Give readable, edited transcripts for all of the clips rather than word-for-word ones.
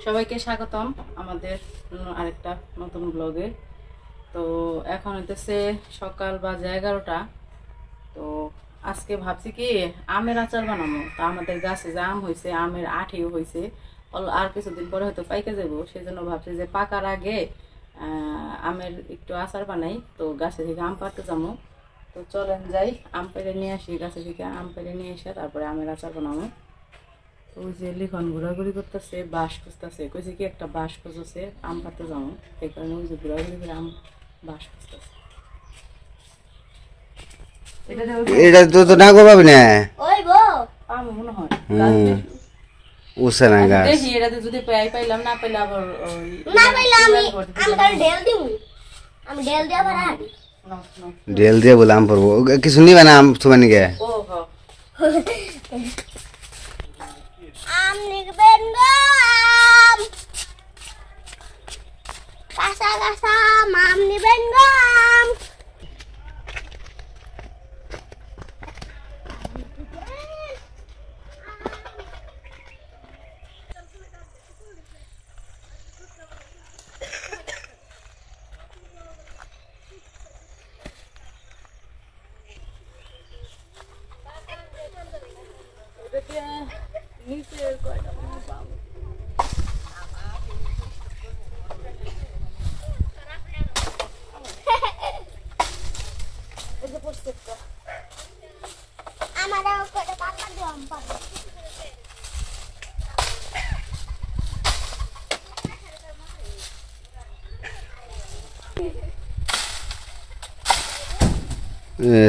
সবাইকে স্বাগতম আমাদের আরেকটা নতুন ব্লগে। তো এখন হইতেছে সকাল বাজে 11টা। তো আজকে ভাবছি কি আমের আচার বানাবো। তো আমাদের গাছে যে আম হয়েছে, আমের আঠিও হয়েছে, আর কিছুদিন পরে হয়তো পাইকে যাবো। সেই জন্য ভাবছি যে পাকার আগে আমের একটু আচার বানাই। তো গাছে থেকে আম পাড়তে যাবো। তো চলেন যাই, আম পেড়ে নিয়ে আসি, গাছে থেকে আম পেড়ে নিয়ে এসে তারপরে আমের আচার বানাবো। ওই যে লিখন ঘোরাঘুরি করতেছে, বাঁশ খুঁজতেছে, কইছে কি একটা বাঁশ খুঁজছে আম পাড়তে যাবো। সেই কারণে ওই যে ঘোরাঘুরি করে আম বাঁশ খুঁজতেছে। এটা তো না গো পাবি না, ওই গো আম মনে হয় উসে না গাছ। দেখি এটাতে যদি পাইলাম, না পাইলে আবার না পাইলে আমি তার ঢেল দিব। আমি ঢেল দিয়া আবার আবি ঢেল দিয়ে বলে আম পড়বো। কিছু নিবে না আম তোমার গে? ও হ আম নিবেন গো আম কাঁচা কাঁচা আম নিবেন গো আম আমারও করে পাপা দিও আম পাবো।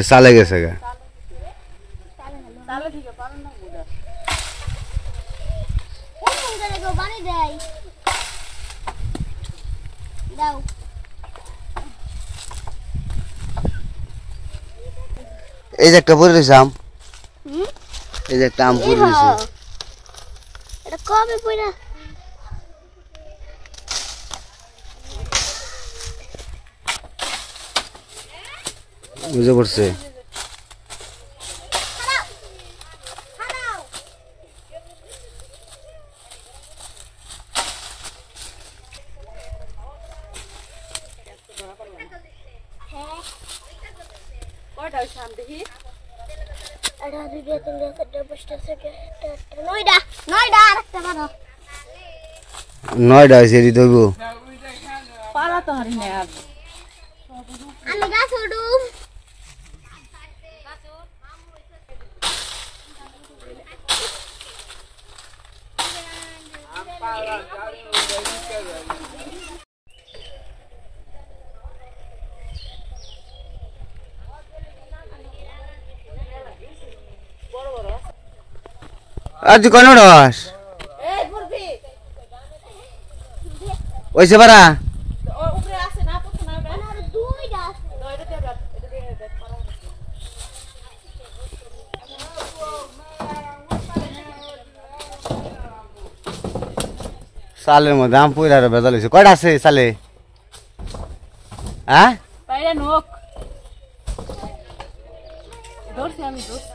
চালে গেছে গা। তাহলে ঠিক আছে, পারেন না বুঝা কোন করে গো বানি দেই দাও। এই যে একটা পড়ে রয়েছে আম, এই যে একটা আম পড়ে রয়েছে। এটা কবে পড়া বুঝে পড়ছে। কয়টা হয়েছে আম দেখি? এটা দুইটা তিনটা চারটা পাঁচটা ছয়টা সাতটা আটটা নয়টা নয়টা আর একটা বারো 9টা হয়েছে এটি ধরবো। পারা তো হারি না আর আমি গাছ উঠুম। আর তুই কেন রস ওইসে পারা উপরে আছে না, পড়ছে না ওটা? আর দুইটা আছে। তো এটা দিয়ে দাও, এটা দিয়ে দাও, পারা হচ্ছে। সালের মধ্যে আম পড়ে আর বেজাল হয়েছে। কয়টা আছে সালে? হ্যাঁ বাইরে নোক ধরছি, আমি ধরছি।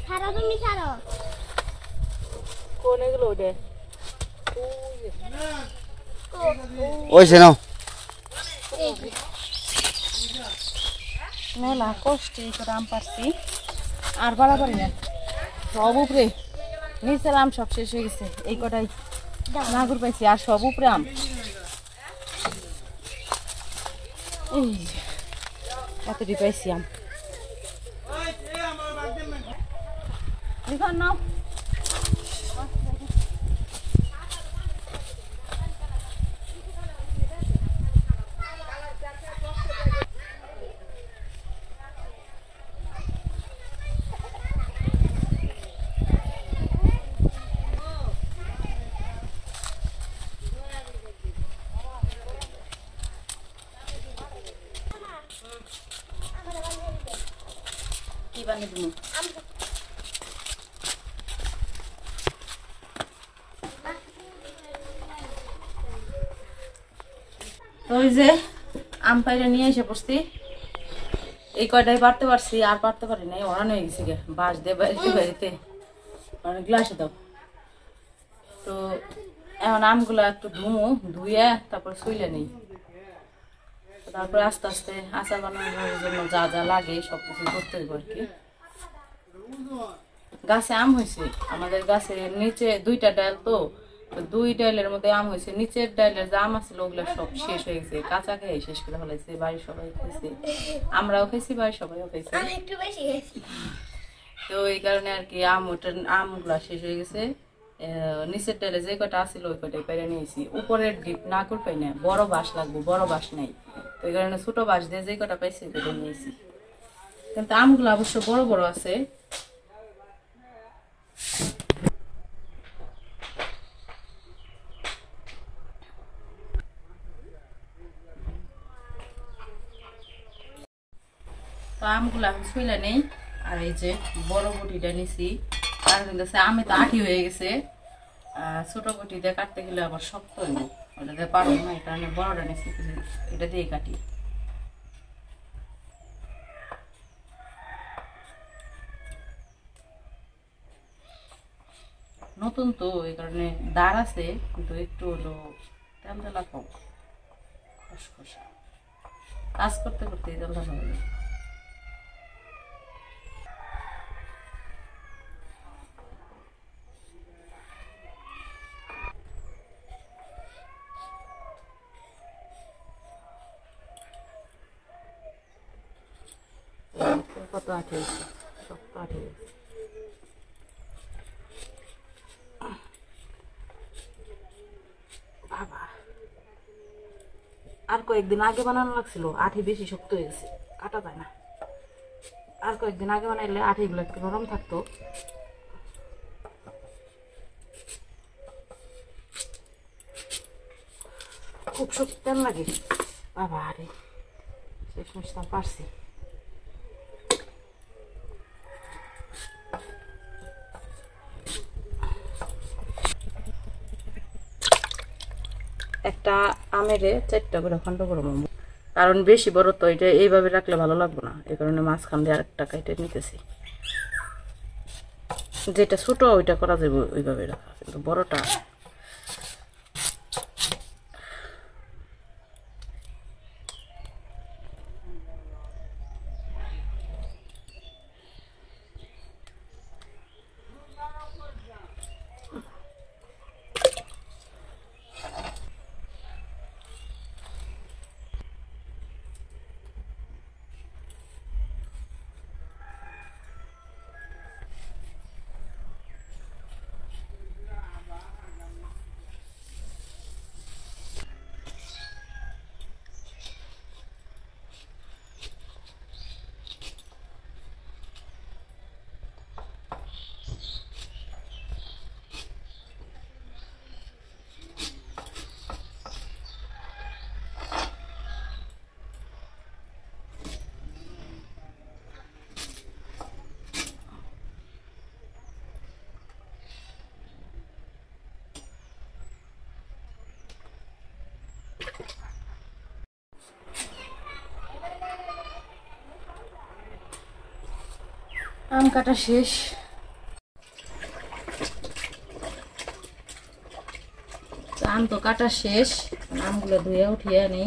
ছাড়ো তুমি ছাড়ো। কোন এগুলো ওটা? ওইসে নাও। মেলা কষ্টে করে আম পারছি, আর বাড়াবাড়ি না, সব উপরে নিচের আম সব শেষ হয়ে গেছে। এই কটাই নাগুর পাইছি, আর সব উপরে আম। এই যে, এতটি পাইছি আম। লিখন নাও। কি বানিয়ে দিবো? তো ওই যে আম পাইরে নিয়ে এসে পড়ছি। এই কয়টাই পারতে পারছি, আর পারতে পারি নাই, ওরান হয়ে গেছে গে বাঁশ দিয়ে বাড়িতে মানে গ্লাসে দাও। তো এখন আমগুলো একটু ধুয়ে তারপর শুইলে নেই, তারপরে আস্তে আস্তে আচার বানানোর জন্য যা যা লাগে সবকিছু করতে হবে আর কি। গাছে আম হয়েছে আমাদের, গাছে নিচে 2টা ডাল, তো 2 ডালের মধ্যে আম হয়েছে, নিচের ডালের যে আম আছিল ওগুলো সব শেষ হয়ে গেছে, কাঁচা খেয়ে শেষ করে ফেলাইছে। বাড়ির সবাই খাইছে, আমরাও খাইছি, বাড়ির সবাইও খাইছে। একটু বেশি গেছি। তো এই কারণে আর কি আমগুলা শেষ হয়ে গেছে। নিচের ডালে যে কটা আছিল ওই কটাই পেরে নিয়েছি, উপরের ডিপ না করে পাই না, বড় বাঁশ লাগবো, বড় বাঁশ নেই, তো এই কারণে ছোট বাঁশ দিয়ে যে কটা পাইছি ওই কটা নিয়েছি। কিন্তু আমগুলো অবশ্য বড় বড় আছে। তো আমগুলো এখন শুইলে নেই। আর এই যে বড় বটিটা নিছি, আর কিন্তু আমে তো আঠি হয়ে গেছে, ছোট বটি দিয়ে কাটতে গেলে আবার শক্ত হইব, ওটা দিয়ে পারবো না, এই কারণে বড়টা নিছি, এটা দিয়ে কাটি। নতুন তো এই কারণে দাঁড় আছে, কিন্তু একটু হলো তেল জ্বালা কম, খসখসা, কাজ করতে করতে তেল জ্বালা হয়ে যায়। কত আঠি হয়েছে, শক্ত আঠি হয়েছে। বাবা, আর কয়েকদিন আগে বানানো লাগছিল, আঠি বেশি শক্ত হয়ে গেছে, কাটা যায় না। আর কয়েকদিন আগে বানাইলে আঠিগুলো একটু নরম থাকতো। খুব শক্ত তেল লাগে বাবা, আরে শেষ মিশতাম পারছি। একটা আমের 4টা করে খন্ড করে মামু, কারণ বেশি বড় তো এটা এইভাবে রাখলে ভালো লাগবে না, এই কারণে মাঝখান দিয়ে আরেকটা কাইটে নিতেছি। যেটা ছোট ওইটা করা যাবে ওইভাবে রাখা, কিন্তু বড়টা আম কাটা শেষ। আম তো কাটা শেষ, আমগুলো ধুয়ে উঠিয়ে আনি।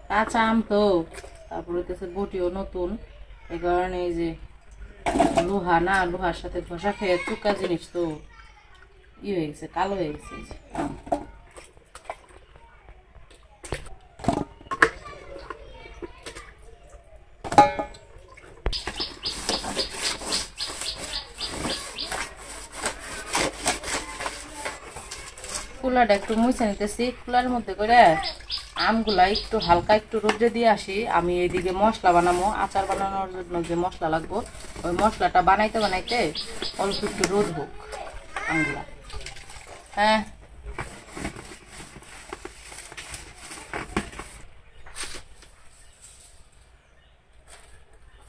কাঁচা আম তো, তারপরে হইতেছে বটিও নতুন, এই কারণে এই যে লোহা না, লোহার সাথে ঘষা খেয়ে চুকা জিনিস তো ই হয়ে গেছে, কালো হয়ে গেছে আম। কুলাটা একটু মুছে নিতেছি, কুলার মধ্যে করে আমগুলা একটু হালকা একটু রোদ্রে দিয়ে আসি। আমি এইদিকে মশলা বানাবো, আচার বানানোর জন্য যে মশলা লাগবো ওই মশলাটা বানাইতে বানাইতে অল্প একটু রোদ হোক আমগুলা। হ্যাঁ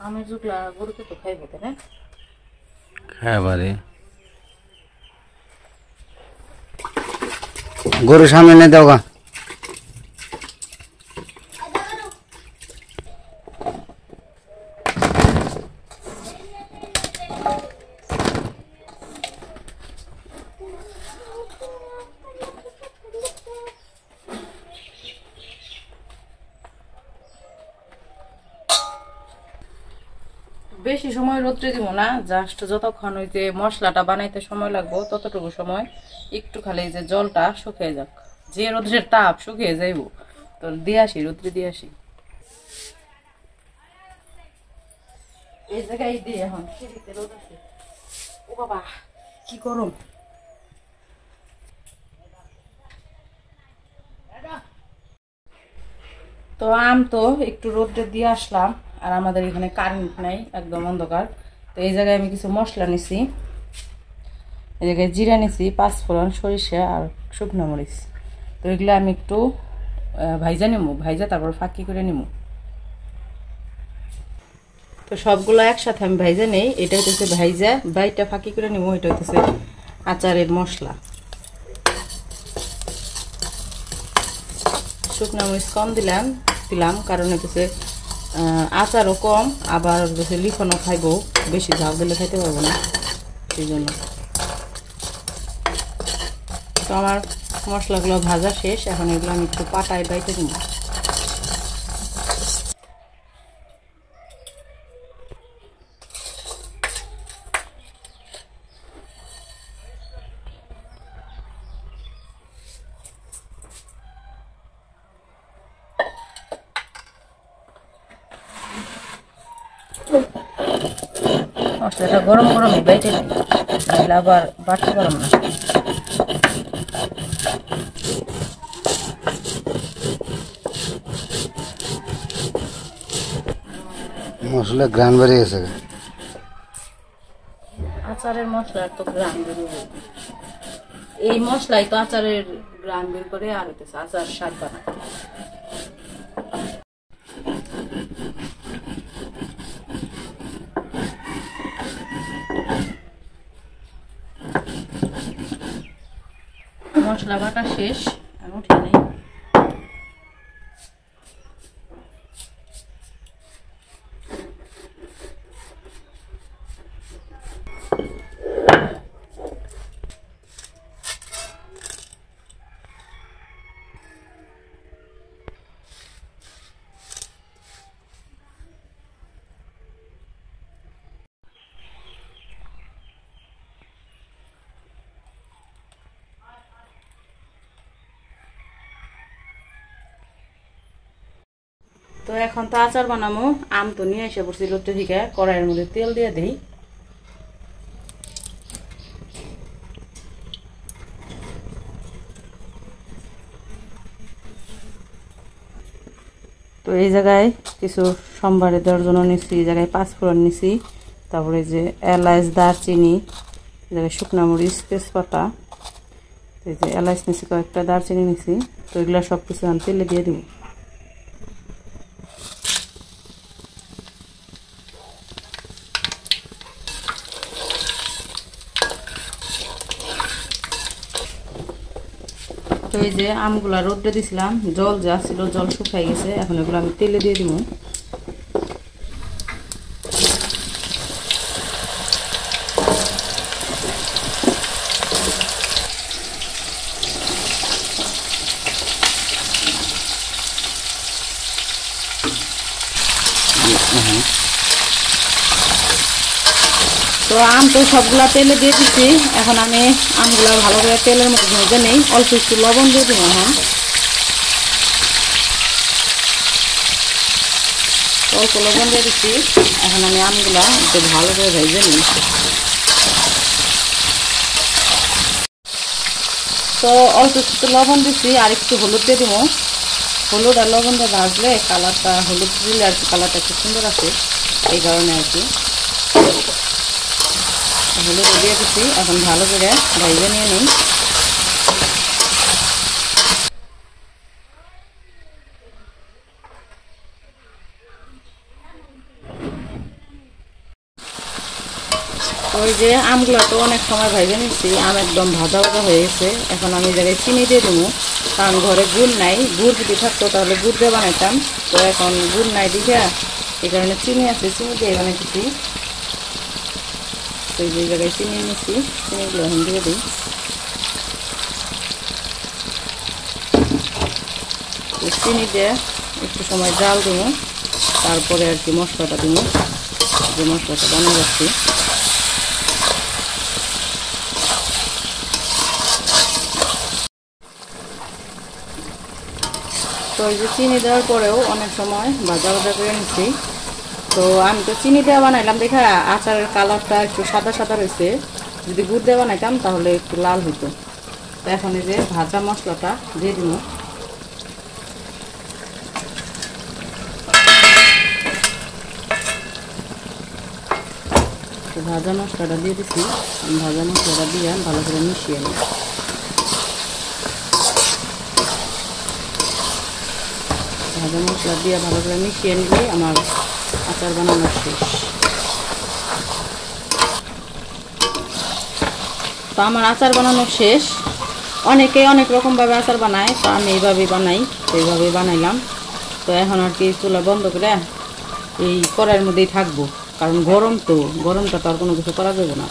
আমের জুগলা গরুকে তো খাইবো, তাই না? খাবারে গরু সামনে দাও গা। বেশি সময় রোদ্রে দিব না, জাস্ট যতক্ষণ ওই যে মশলাটা বানাইতে সময় লাগবে ততটুকু সময় একটু খালি যে জলটা শুকিয়ে যাক, যে রোদ্রের তাপ শুকিয়ে যাইব। তো দিয়ে আসি, রোদ্রে দিয়ে আসি। এই জায়গায় দিয়ে এখন সিঁড়িতে রোদ আছে। ও বাবা কি গরম! তো আম তো একটু রোদ্রে দিয়ে আসলাম, আর আমাদের এখানে কারেন্ট নাই, একদম অন্ধকার। তো এই জায়গায় আমি কিছু মশলা নিছি। এই জায়গায় জিরা নিছি, পাঁচফোড়ন, সরিষা আর শুকনো মরিচ। তো এগুলো আমি একটু ভাইজা নেবো, ভাইজা তারপর ফাঁকি করে নেবো। তো সবগুলো একসাথে আমি ভাইজা নেই। এটা হচ্ছে ভাইজা বাইটা ফাঁকি করে নেবো। এটা হচ্ছে আচারের মশলা। শুকনো মরিচ কম দিলাম কারণ হচ্ছে আচারও কম, আবার হচ্ছে লিখনও খাইবো, বেশি ঝাল দিলে খাইতে পারবো না, সেই জন্য। তো আমার মশলাগুলো ভাজা শেষ, এখন এগুলো আমি একটু পাটায় বাইতে দিব। মশলাটা গরম গরমই বাইটে নিই, নাহলে আবার বাড়তে পারব না। মশলা গ্রান বেড়ে গেছে। আচারের মশলার তো গ্রাম বেরোবে, এই মশলাই তো আচারের গ্রাম বের করে, আর হইতেছে আচার স্বাদ বানায়। মশলা বাটা শেষ, আমি উঠে নেই। তো এখন তো আচার বানাবো। আম তো নিয়ে এসে পড়ছি লোটে থেকে, কড়াইয়ের মধ্যে তেল দিয়ে দিই। তো এই জায়গায় কিছু সম্বারে দেওয়ার জন্য নিচ্ছি, এই জায়গায় পাঁচফোড়ন নিছি, তারপরে যে এলাচ, দারচিনি, এই জায়গায় শুকনো মরিচ, তেজপাতা, এই যে এলাচ নিছি, কয়েকটা দারচিনি নিছি। তো এগুলো সব কিছু আমি তেলে দিয়ে দিব। তো এই যে আমগুলা রোদ্রে দিছিলাম, জল যা ছিল জল শুকাই গেছে, এখন এগুলো আমি তেলে দিয়ে দিব। তো আম তো সবগুলা তেলে দিয়ে দিচ্ছি, এখন আমি আমগুলা ভালো করে তেলের মধ্যে ভেজে নেই। অল্প একটু লবণ দিয়ে দিব। এখন অল্প লবণ দিয়ে দিচ্ছি, এখন আমি আমগুলা একটু ভালো করে ভেজে নিই। তো অল্প একটু লবণ দিচ্ছি, আর একটু হলুদ দিয়ে দিব। হলুদ আর লবণ দিয়ে ভাজলে কালারটা, হলুদ দিলে আর কি কালারটা একটু সুন্দর আসে, এই কারণে আর কি হলুদ দিয়ে দিচ্ছি। এখন ভালো করে ভেজে নিয়ে নিই। ওই যে আমগুলো তো অনেক সময় ভেজে নিচ্ছি, আম একদম ভাজা ভাজা হয়ে গেছে। এখন আমি জায়গায় চিনি দিয়ে দেবো, কারণ ঘরে গুড় নাই। গুড় যদি থাকতো তাহলে গুড় দিয়ে বানাইতাম, তো এখন গুড় নাই দিকে এই কারণে চিনি আছে, চিনি দিয়ে বানাইতেছি। তো এই জায়গায় চিনি নিচ্ছি, চিনিগুলো এখন দিয়ে দিই। চিনি দিয়ে একটু সময় জাল দেবো, তারপরে আর কি মশলাটা দেবো। যে মশলাটা বানিয়ে যাচ্ছি। তো এই যে চিনি দেওয়ার পরেও অনেক সময় ভাজা ভাজা করে নিচ্ছি। তো আমি তো চিনি দেওয়া বানাইলাম দেখা আচারের কালারটা একটু সাদা সাদা রয়েছে, যদি গুড় দেওয়া বানাইতাম তাহলে একটু লাল হতো। তো এখন এই যে ভাজা মশলাটা দিয়ে দিব। ভাজা মশলাটা দিয়ে দিচ্ছি। ভাজা মশলাটা দিয়ে ভালো করে মিশিয়ে নিই। ভাজা মশলা দিয়ে ভালো করে মিশিয়ে নিলে আমার আচার বানানো শেষ। তো আমার আচার বানানো শেষ। অনেকে অনেক রকমভাবে আচার বানায়, তো আমি এইভাবেই বানাই, তো এইভাবেই বানাইলাম। তো এখন আর কি চুলা বন্ধ করে এই কড়াইয়ের মধ্যেই থাকবো, কারণ গরম, তো গরমটা তো আর কোনো কিছু করা যাবে না।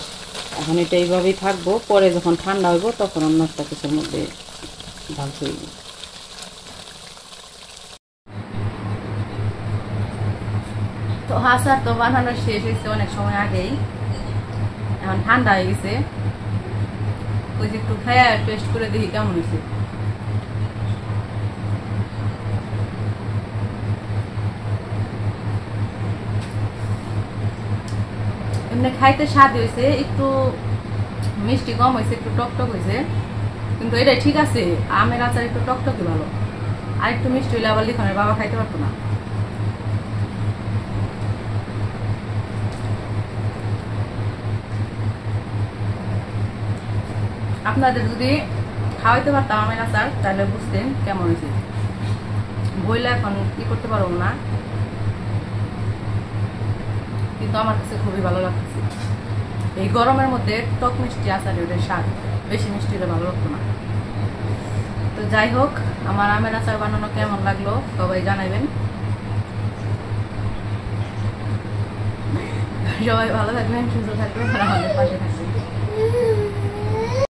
এখন এটা এইভাবেই থাকবো, পরে যখন ঠান্ডা হইব তখন অন্য একটা কিছুর মধ্যে ঢালতে হইব। তো আচার তো বানানো শেষ হয়েছে অনেক সময় আগেই, এখন ঠান্ডা হয়ে গেছে। ওই যে একটু খাইয়া টেস্ট করে দেখি কেমন হয়েছে। এমনি খাইতে স্বাদ হয়েছে, একটু মিষ্টি কম হয়েছে, একটু টকটক হয়েছে, কিন্তু এটা ঠিক আছে। আমের আচার একটু টকটকই ভালো, আর একটু মিষ্টি হইলে আবার লিখনের বাবা খাইতে পারতো না। আপনাদের যদি খাওয়াইতে পারতাম আমের আচার তাহলে বুঝতেন কেমন হয়েছে। বইলে এখন কি করতে পারবো না, কিন্তু আমার কাছে খুবই ভালো লাগতেছে। এই গরমের মধ্যে টক মিষ্টি আচারের ওদের স্বাদ, বেশি মিষ্টি হলে ভালো লাগতো না। তো যাই হোক, আমার আমের আচার বানানো কেমন লাগলো সবাই জানাবেন। সবাই ভালো থাকবেন, সুস্থ থাকবেন, আর আমাদের পাশে থাকবেন।